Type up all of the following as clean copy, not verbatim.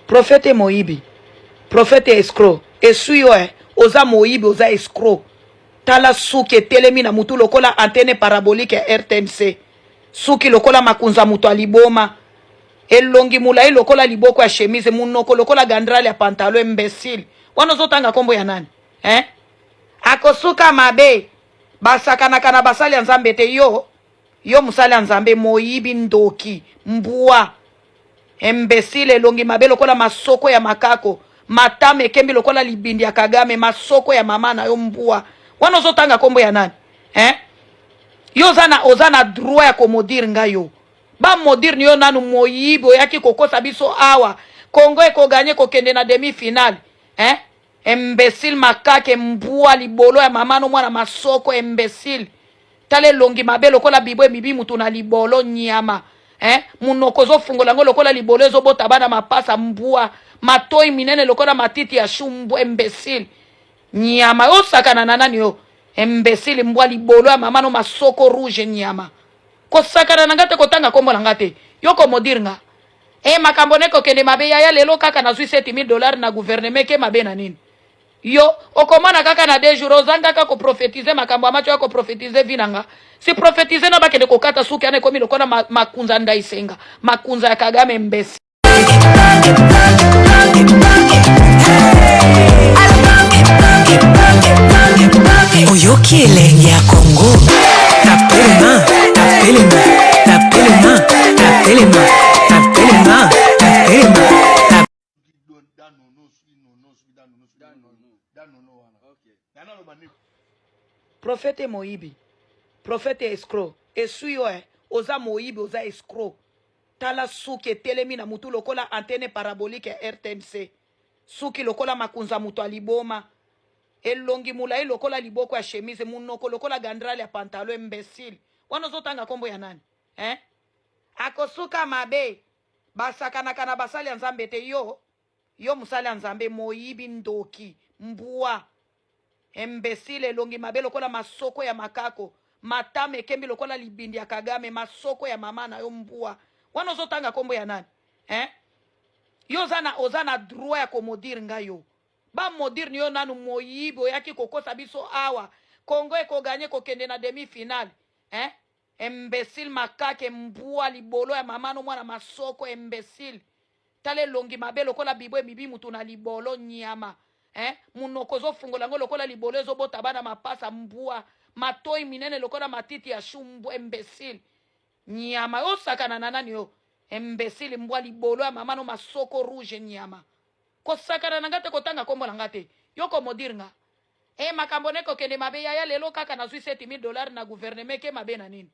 Prophète Moïbi, prophète escroc, essuyo oza Moïbi, oza escroc. Tala suki telemi na mutu lokola antenne parabolique RTNC. Suki lokola makunza mutu aliboma. Elongi mulai lokola liboko ya chemise, munoko lokola gandrale ya pantalon imbécile. Wana zotanga kombo ya nani? Akosuka mabe. Basakana kana basali ya nzambe te yo. Yo musali ya nzambe Moïbi ndoki. Mbua. Imbécile elongi mabe lokola masoko ya makako. Matame kembi lokola libindi ya Kagame. Masoko ya mama na yo mbua. Wana zotanga kombo ya nani? Yo ozana droit ya komodire nga yo. Ba modire ni yo nanu Moïbi oyaki kokosa biso awa. Kongo eko ganye kokende na demi-finale. Imbécile makake mbua libolo ya mamano mwana masoko imbécile. Tale longi mabe lokola bibwe bibi mutu na libolo nyama. Munoko zo fungola ngo lokola libolo zo bota bana mapasa mbua. Matoi minene lokola matiti ya shumbu imbécile. Nyama osakana na nani yo. Imbécile mbua libolo ya mamano masoko rouge nyama. Kosakana na ngate kotanga kombo na ngate. Yoko modirnga. Makambo neko kende mabe ya lelo kaka na zui $7,000 na gouvernement ke mabe na nini. Yo, okomana kaka na 2 jours ozanga kaka ko profetize makambo amacho ko profetize vinanga. Si profetize na bakende kokata suki ane komi lokona makunza ndaisenga. Makunza ya Kagame mbesi. Oyoki elenge ya Congo. Tapelema, tapelema, tapelema, tapelema, tapelema, tapelema. Prophète Moïbi, prophète escroc, essuyo oza Moïbi, oza escroc. Tala suki telemi na mutu lokola antenne parabolique ya RTNC. Suki lokola makunza mutu aliboma. Elongi mulai lokola liboko ya chemise, munoko lokola gandrale ya pantalon imbécile. Wana zotanga kombo ya nani? Akosuka mabe. Basakana kana basali ya nzambe te yo. Yo musali ya nzambe Moïbi ndoki. Mbua. Imbécile elongi mabe lokola masoko ya makako. Matame kembi lokola libindi ya Kagame. Masoko ya mama na yo mbua. Wana zotanga kombo ya nani? Yo ozana droit ya komodire nga yo. Ba modire ni yo nanu Moïbi oyaki kokosa biso awa. Kongo eko ganye kokende na demi-finale. Imbécile makake mbua libolo ya mamano mwana masoko imbécile. Tale longi mabe lokola bibwe bibi mutu na libolo nyama. Munoko zo fungola ngo lokola libolo zo bota bana mapasa mbua. Matoi minene lokola matiti ya shumbu imbécile. Nyama osakana na nani yo. Imbécile mbua libolo ya mamano masoko rouge nyama. Kosakana na ngate kotanga kombo na ngate. Yoko modirnga. Makambo neko kende mabe ya lelo kaka na zui $7,000 na gouvernement ke mabe na nini.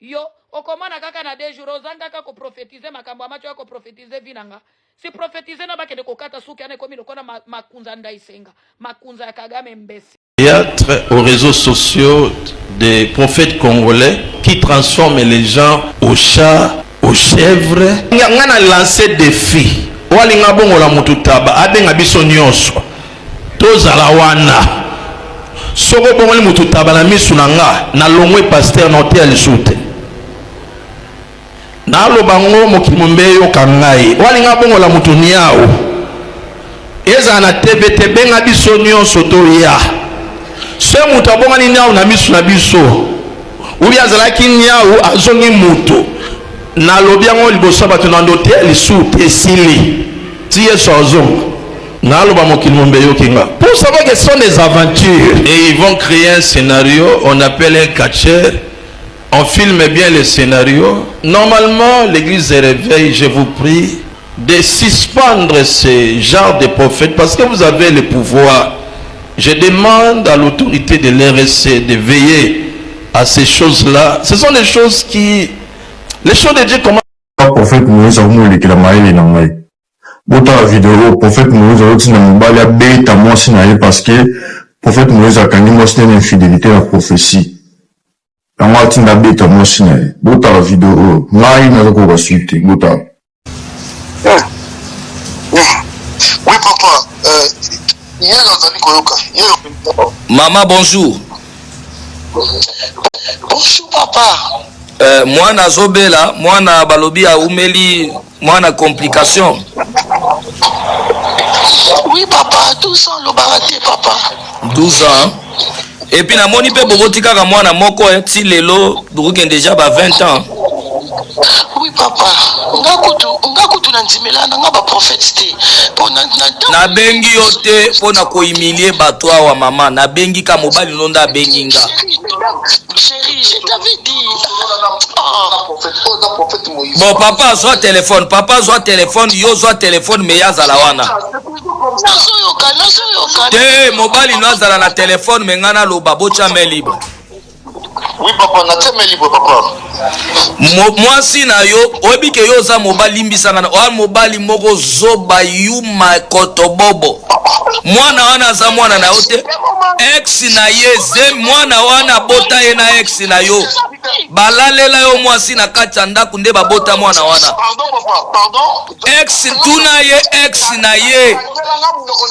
Yo, okomana kaka na 2 jours ozanga kaka ko profetize makambo amacho ko profetize vinanga. Si profetize na bakende kokata suki ane komi lokona makunza ndaisenga. Makunza ya Kagame mbesi. Théâtre aux réseaux sociaux des prophètes congolais qui transforment les gens aux chats, aux chèvres. Ngana lancé défi. Walinga bongo la mututaba abenga biso nyonso. Tozala wana. Soko bongo mututaba na misu nanga na longwe pasteur na hotel soute. Na lo bango mokimombe yo kangai. Walinga bongo la mutuniao. Eza na TVT benga biso nyonso to ya. Se mutu abonga ni nyao na misu na biso. Ubi azalaki nyao azongi mutu. Na lobiango liboso bato na hotel soute esili. Tiye sozong. Pour savoir que ce sont des aventures. Et ils vont créer un scénario, on appelle un catcheur. On filme bien le scénario. Normalement, l'église se réveille, je vous prie, de suspendre ce genre de prophètes parce que vous avez le pouvoir. Je demande à l'autorité de l'RSC de veiller à ces choses-là. Ce sont des choses qui... Les choses de Dieu comment... Prophète Moïse a voulu qu'il a maillé dans la Bota la vidéo, prophète Moïse a dit que bêta moi parce que prophète Moïse a gagné moi une infidélité à la prophétie. La moi tinda bêta moi bota la vidéo, maï n'a pas quoi suivre, bota. Oui papa, hier Nazali Koyoka, hier. Maman bonjour. Bonjour papa. Mwana zobela, mwana balobi a umeli, mwana complication. Oui papa, 12 ans le baraté papa. 12 ans. Et puis na moni pe boboti kaka mwana moko ti lelo buruken déjà ba 20 ans. Oui papa, ngakutu na ndimela na ngaba prophète té. Na bengi yote pona ko humilier bato wa mama, na bengi ka mobali londa benginga. Chérie, je t'avais dit. Bon papa soit téléphone, yo soit téléphone mais yazala wana. Te mobali no azala na téléphone mais ngana loba bocha main libre. Oui papa, na teme libre papa. Mwasi na yo oyebi ke yo za mobali limbisanga na o mobali moko zoba yuma kotobobo. Mwana wana za mwana na yote ex na ye ze mwana wana bota ye na ex na yo. Balalela yo mwasi na kati ndako nde babota mwana wana. Pardon papa, pardon. Ex tuna ye ex na ye.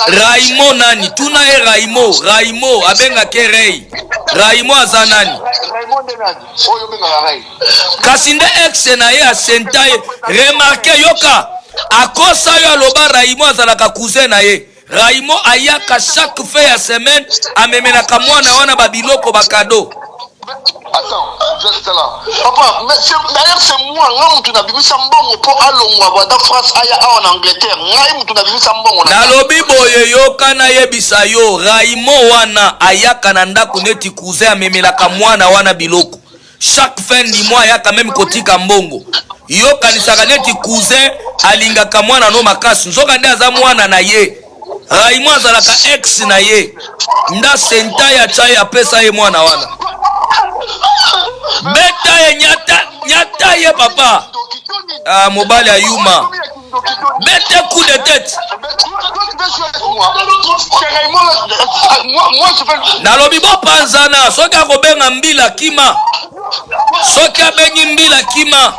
Raimo nani? Tuna ye Raimo abenga ke Rei. Raimo azanani? Kasi nde ex na ye asenta ye. Remarque yoka akosa yo aloba Raimo azalaka cousin na ye. Raimo ayaka chaque fin ya semaine amemenaka mwana wana babiloko bakado. Attends, juste là. Papa, d'ailleurs c'est moi, tu n'as vu ça bon pour aller en France, en Angleterre. Tu n'as vu ça bon. Nalobi boye yoka na yebisa yo Raimo wana ayaka na ndako neti cousin amemelaka mwana wana biloko. Chaque fin du mois ayaka même kotika mbongo. Yoka nisaka neti cousin alingaka mwana no makasi. Nzoka nde aza mwana na ye. Raimo azalaka ex na ye. Nda senta ya chai apesa ye mwana wana. Beta ye nyata ye papa. Mobile ya yuma. Bete coup de tête. Nalobi bo panzana soki akobenga mbila kima. Soki abengi mbila kima.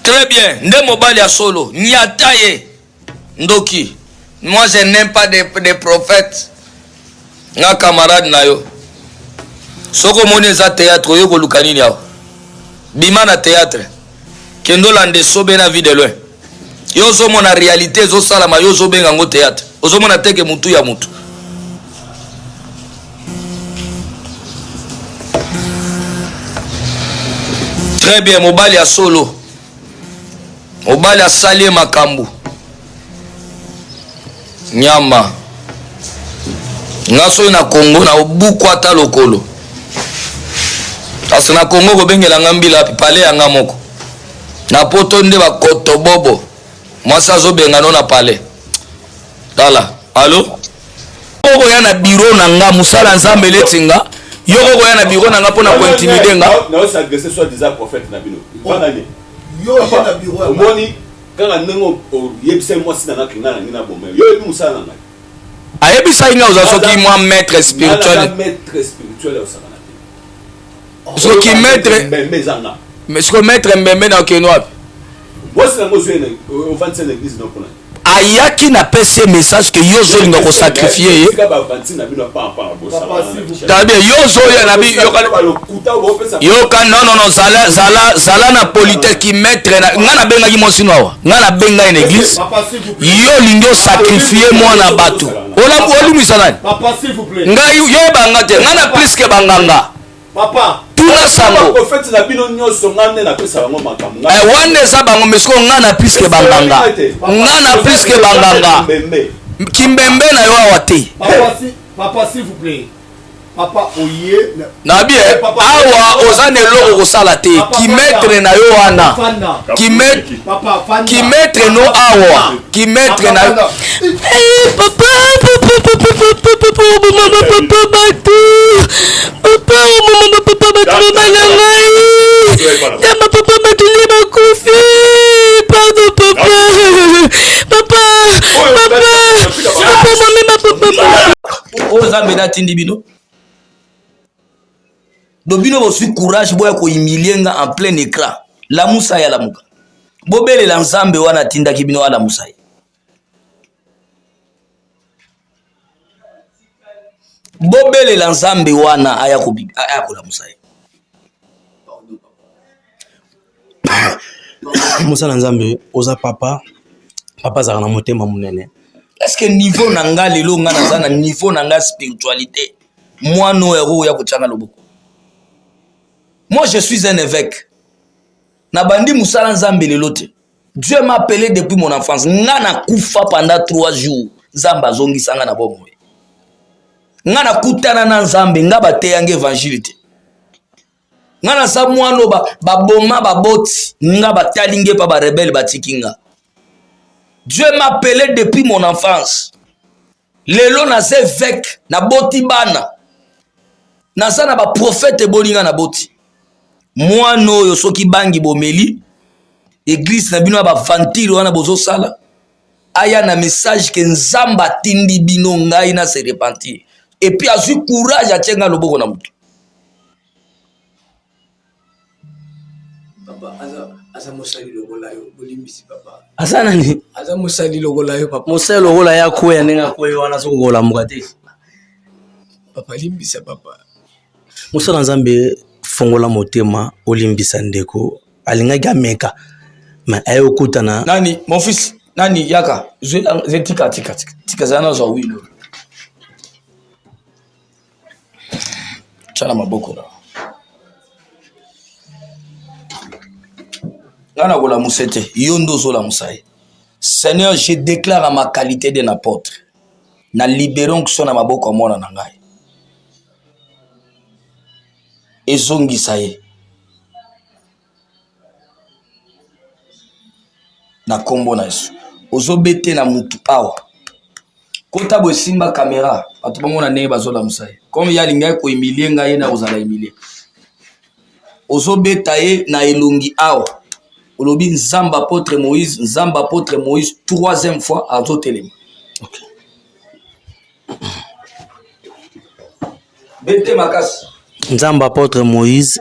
Très bien, nde mobile ya solo. Nyata ye. Ndoki. Moi je n'aime pas des prophètes. Nga camarade na yo. Soko moni eza théâtre yo koluka nini awa. Bima na théâtre. Kendo lande sobe na vie de loin. Yo zo mona réalité zo salama yo zo benga ngo théâtre. Ozo mona teke mutu ya mutu. Très bien, mobali ya solo. Mobali ya salie makambu. Nyama ngaso na Congo na obuku ata lokolo kasi na Congo kobengela ngambila pale ya ngamoko na poto nde bakoto bobo mwasa zobenga no na pale dala allo oko ya na bureau na nga musala nzambe letinga yoko ko ya na bureau na nga pona ko intimider nga na s'agresser soit des prophètes na bino bana ni yo ya na bureau omoni kanga nengo yebise mwasi na ngina ngina bombe yo ebi musala na ayebisa inga ozasoki moi maître spirituel au Sakana. Ce qui maître mais ce que maître mbembe na okeno wapi mwasi na ngozwene au 25 l'église donc on ayaki na pese message que yo zo linga ko sacrifier tabia yo zo ya na bi yo ka non zala na politique qui mettre na ngana benga ki mosino wa ngana benga en église yo lingo sacrifier mwana bato ola olimisa nani papa s'il vous plaît ngai yo banga te ngana plus que banganga papa tuna sango prophète na bino nyoso ngane na pesa bango makambo wane za bango mesko ngana plus que banganga ngana plus que banganga kimbembe na yo awate papa s'il vous plaît papa oye na bien awa ozane loko kosala te ki maître na yo wana ki maître no awa ki maître na papa Dobino bosu courage boya ko humilienga en plein écran. La musa ya la muka. Bobele la nzambe wana tinda kibino ala musa. bobele la nzambe wana aya kola musaye musala nzambe oza papa zaka na motema munene. Est-ce que niveau na nga lelo nga naza na niveau na nga spiritualité mwana oyo ya kochanga loboko? Moi je suis un évêque na bandi musala nzambe lelo te. Dieu m'a appelé depuis mon enfance. Nga na kufa pendant 3 jours nzamba zongisa nga na bomo. Nga na kutana na nzambe nga bateyange évangile te. Nga na sa mwano baboma baboti nga batalinge pa ba rebelle batikinga. Dieu m'a appelé depuis mon enfance. Lelo na se évêque na boti bana. Na sa na ba prophète bolinga na boti. Mwano yo soki bangi bomeli église na bino ba vantile wana bozo sala. Aya na message que nzamba tindi bino ngai na se repentir. Et puis azu courage a tyenga loboko na mutu. Papa aza mosali lokola yo bolimbisi papa. Asa nani? Aza mosali lokola yo papa. Mosali lokola ya koya nenga koyo wana sokola mukate. Papa limbisa papa. Musala nzambe fongola motema olimbisa ndeko alinga gameka. Mais ayo kutana Nani mon fils nani yaka je tika zana zo wilo. Chala maboko la. Ngana gola musete yondo zo la musaye. Seigneur, je déclare à ma qualité d'un apôtre na libérons que son na maboko mona na ngai. Ezongi saye. Na kombo na Yesu. Ozobete na mutu awa. Kota bo simba caméra, atubango na neba zola musaye. Comme ya linga ko emilie ngai na ozala emilie. Ozobeta ye na elongi awa. Olobi nzamba apôtre Moïse, 3e fois azotelema. OK. Bete makasi. Nzamba apôtre Moïse.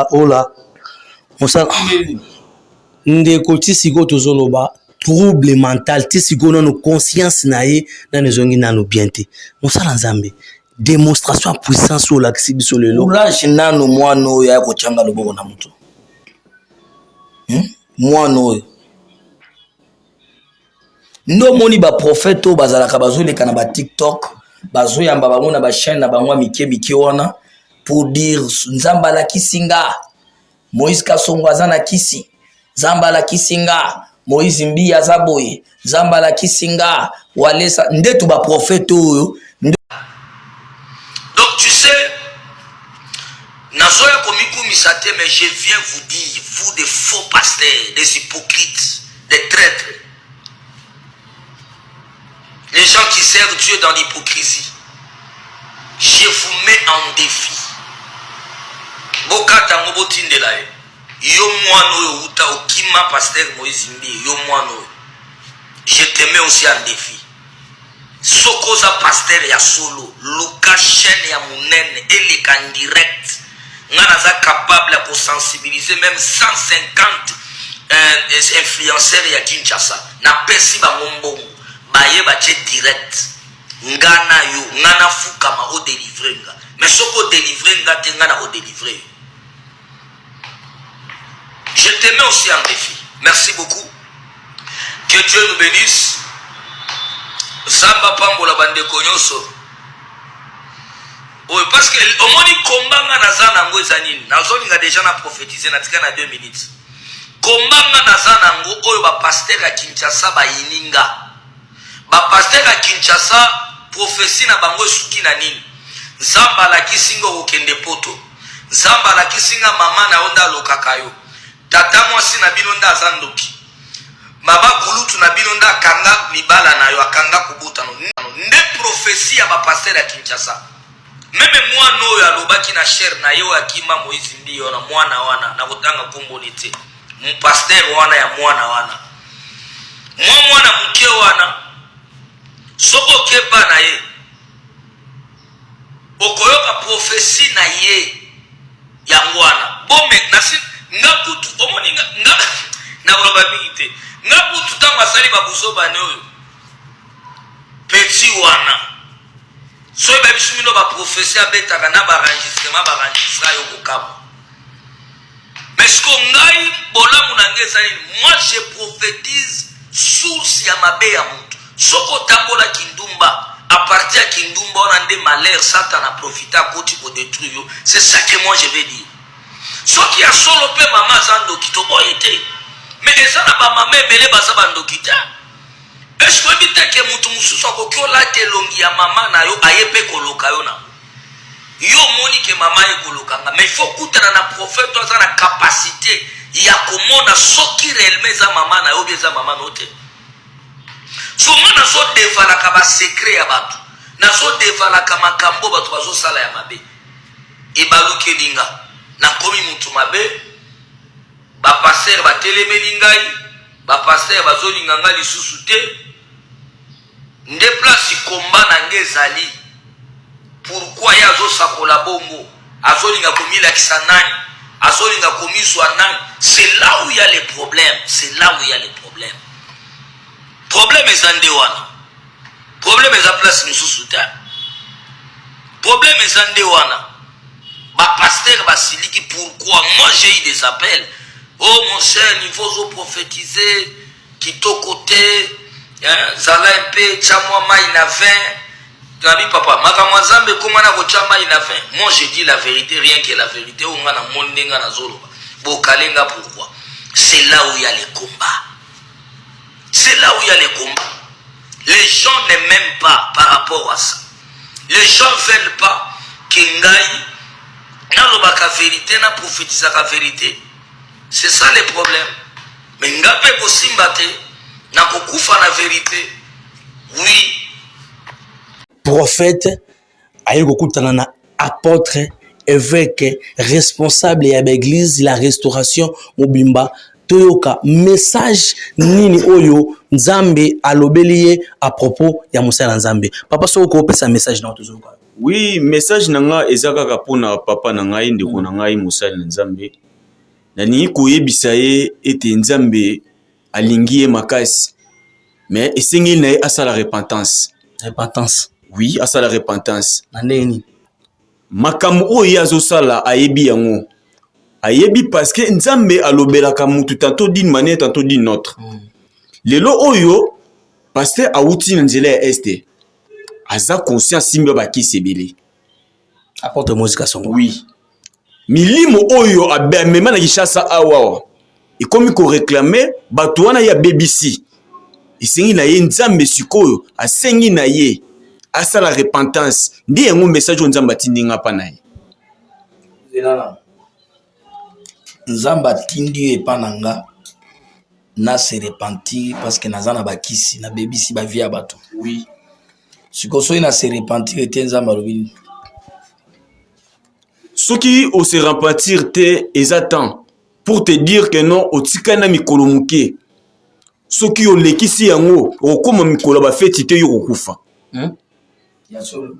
Hola. Musala ndeko tisiko tozoloba trouble mental tisiko na conscience na ye na nezongi nanu biente. Musala nzambe démonstration puissance sur l'accès biso lelo. Courage nanu mwano ya kochanga loboko na mutu. Mwano ndo moni ba prophète o bazalaka bazoleka na ba TikTok bazoyamba bango na ba chaîne na bango mike wana pour dire nzamba la kisinga Moïse Kasongo azana kisi nzamba la kisinga Moïse Mbia zaboye nzamba la kisinga walesa ndetu ba prophète oyo. Donc tu sais nazoya komiku misate mais je viens vous dire vous des faux pasteurs, des hypocrites, des traîtres. Les gens qui servent Dieu dans l'hypocrisie. Je vous mets en défi. Bokata ngobotindela yo mwano yo uta okima pasteur Moïse Mbi yo mwano. Je te mets aussi en défi. Sokoza pasteur ya solo, Luka chaîne ya munene et en direct. Ngana za capable pour sensibiliser même 150 influenceurs ya Kinshasa. Na pesi ba ngombo. Baye bache direct ngana yo ngana fukama o délivrer nga mais soko délivrer nga te ngana o délivrer. Je te mets aussi en défi. Merci beaucoup. Que Dieu nous bénisse. Zamba pambola bande konyoso. Oui, parce que au moni kombanga nazana ngo ezanini. Nazoni nga déjà na prophétiser na tika na 2 minutes. Kombanga nazana ngo oyo ba pasteur ya Kinshasa ba yininga. Ba pasteur à Kinshasa prophétie na bango suki na nini nzamba la kisinga okende poto nzamba la kisinga mama na onda lokakayo tata mwasi na bino nda azandoki maba kulutu na bino nda kanga libala na yo akanga kubuta no nde prophétie ya ba pasteur à Kinshasa meme mwana oyo alobaki na cher na yo akima Moïse Mbi ona mwana wana na kotanga komboni te mu pasteur wana ya mwana wana mwana mke wana soko kepa na ye okoyoka prophétie na ye yango wana bome nasi nga kutu omoni nga na oloba mingi te nga kutu ntango asali babuso bane oyo petit wana soki babiso mino baprophétie abetaka na baenregistrement yo kokaba mais siko ngai bolamu na ngai ezali moi je prophétise source ya mabe ya moto soko otambola kindumba à partir ya kindumba wana nde malheur satan a profité akoti kodétruire yo c'est ça que moi je vais dire soki ya solo mpe mama aza ndoki toboyi te mais eza na bamama ebele baza bandoki te eske oyebi te ke motu mosusu akoki olata elongi ya mama na yo aye mpe koloka yo na yo omoni ke mama ye kolokanga mais il faut kutana na prophète aza na capacité ya komona soki réellement eza mama na yo obi eza mama na yo te somo nazodevalaka basekret ya bato nazodevalaka makambo bato bazosala ya mabe ebalukeli nga nakomi mutu mabe bapaster batelemeli ngai bapaster bazolinga ngai lisusu te nde place komba na ngai ezali pourquoi ye azosakola bongo azolinga komilakisa nani azolinga komiswa nani c'est là où il y a les problèmes c'est là où il y a les problèmes problème eza nde wana problème eza place misusu te problème eza nde wana bapaster basiliki pourquoi moi j'ai eu des appels oh mon cher niveau ozoprophétiser kitoko te zala mpe tia mwa mai na vin nabi papa makambo ya nzambe ekoma na kotia mai na vin moi j'ai dit la vérité rien que la vérité oyo nga na moni nde nga nazoloba bokalenga pourquoi c'est là où il y a les combats. C'est là où il y a les combats. Les gens ne m'aiment pas par rapport à ça. Les gens ne veulent pas que Ngaï n'a pas vérité, n'a prophétisé la vérité. C'est ça le problème. Mais Ngaï peut aussi battre, n'a pas la vérité. Oui. Prophète, aïe kokutana apôtre, évêque, responsable ya l'église, la restauration, mobimba. Toyoka message nini oyo nzambe alobeliye à propos ya musala nzambe papa soko opesa message na tozoka oui message nanga ezaka pona papa na ngai ndeko na ngai musala nzambe na ni koyebisa ye ete nzambe alingi ye makasi mais esengi na ye asala repentance oui asala repentance na nini makambo oyo azosala ayebi yango ayebi parce que nzambe alobelaka mutu tantôt d'une manière tantôt d'une autre lelo oyo pasteur awuti na nzela ya este aza conscient simba bakisi ebele apporte musique songo oui milimo oyo abemema na Kishasa awa ekomi ko réclamer bato wana ya BBC isengi na ye nzambe sikoyo asengi na ye asala repentance ndi yango message nzambe atindinga pa na ye Nzamba tindi epananga na se repentir parce que nazana bakisi na bebisi ba via bato. Oui. Sikoso ina se repentir ete nzamba lobini. Soki o se repentir te ezatan pour te dire que non otikana mikolo muke. Soki o lekisi yango okoma mikolo ba feti te yo kokufa. Ya solo.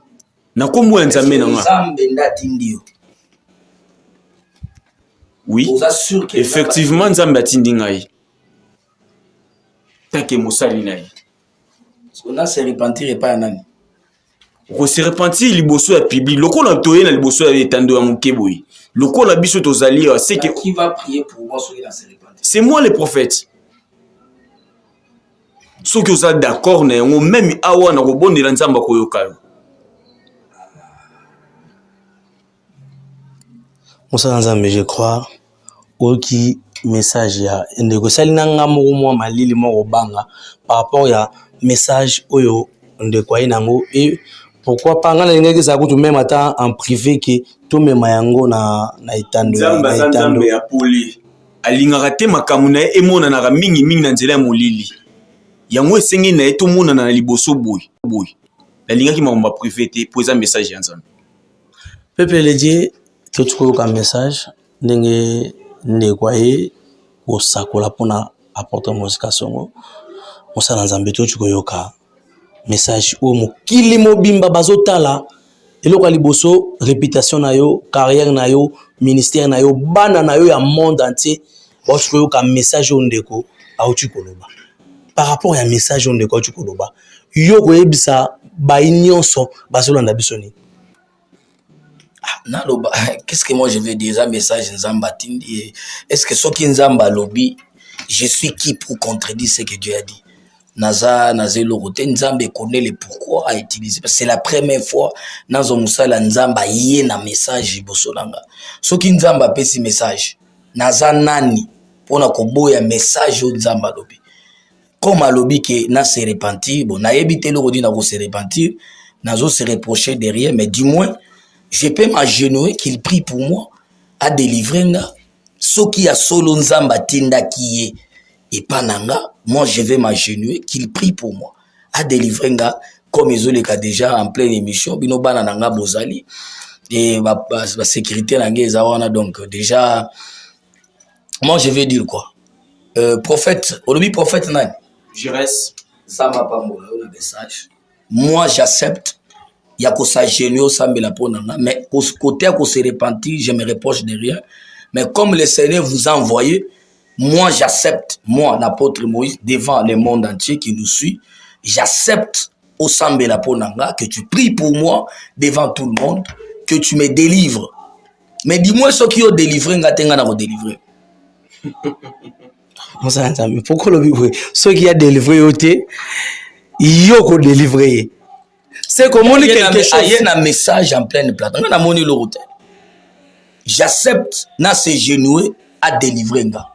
Na kombo nzambe nanga. Nzambe ndatindi yo. Oui, effectivement, nzambe atindi ngai. Take mosali na ye. On a se repentir et pas nani. On se repentir liboso ya public. Lokola toye na liboso ya etando ya mukeboyi. Lokola biso tozali c'est que qui va prier pour moi ceux qui na se repentir. C'est moi le prophète. Ceux qui sont d'accord na yango même awa na kobondela nzamba koyoka yo. Moussa Nzambe, je crois, oki message ya ndeko sali nanga moko mwa malili moko banga par rapport ya message oyo ndeko ayinango et pourquoi pas ngana ngeke za kutu même ata en privé que tout même yango na itando Nzambe ya poli alingaka te makamu na ye emonanaka mingi mingi na nzela ya molili yango esengi na ye tomonana na liboso boy alingaki makambo privé te po eza message ya Nzambe pepe ledie totukoyoka message ndenge ndeko ye osakola pona apporter mosika songo mosala Nzambe totukoyoka message o mokili mobimba bazotala eloko ya liboso réputation na yo, carrière na yo, ministère na yo, bana na yo ya monde entier bauti koyoka message oyo ndeko auti koloba. Par rapport à message oyo ndeko auti koloba, yo koyebisa bayi nyonso bazolanda biso nini? Qu'est-ce que moi je veux dire? Un message Nzamba Tindi. Est-ce que ce qui Nzamba lobby, je suis qui pour contredire ce que Dieu a dit? Naza Lorote, Nzamba connaît le pourquoi à utiliser. C'est la première fois Nazo Moussala Nzamba yé na message Bosolanga. Ce qui Nzamba pesi message. Naza nani pour na koboya message Nzamba lobby. Comme à lobby que na se repentir, bon na évité le rodi na ko se repentir, Nazo se reprocher derrière, mais du moins je peux m'agenouiller qu'il prie pour moi à délivrer nga. Ce qui a solo Nzamba Tinda qui est et pananga, moi je vais m'agenouiller qu'il prie pour moi à délivrer nga comme ils ont les cas déjà en pleine émission bino bana nanga bozali et ba sécurité nanga ezawana donc déjà moi je vais dire quoi prophète olobi prophète nani je reste Zamba Pambola le message moi j'accepte il y a que ça génial sambela ponanga mais au côté à se repentir je me reproche de rien mais comme le Seigneur vous a envoyé moi j'accepte moi l'apôtre Moïse devant le monde entier qui nous suit j'accepte au sambela ponanga que tu pries pour moi devant tout le monde que tu me délivres mais dis-moi ce qui ont délivré ngatenga na ko délivrer pourquoi le ceux qui a délivré yoté yo ko délivrer. C'est comment on quelque chose. Il y a un message en pleine plate. On a moni le route. J'accepte na se genouer à délivrer nga.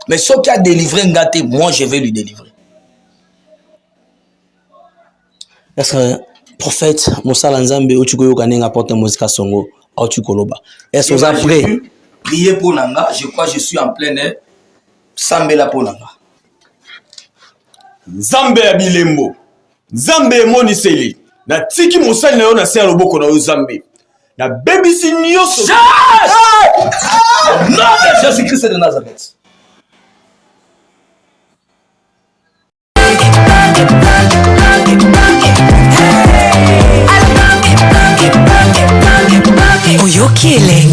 Mais ce qui a délivré nga moi je vais lui délivrer. Est-ce que prophète Moussa Nzambe o tuko yoka nenga porte musique songo au tukoloba. Est-ce que vous êtes prêt? Priez pour nanga, je crois que je suis en plein air. Sambela pour nanga. Nzambe ya bilembo. Nzambe moniseli. Na tiki mosali na yo na se ya loboko na yo Nzambe. Na bebisi nyonso. Nom de Jésus-Christ de Nazareth. Oyoki elenge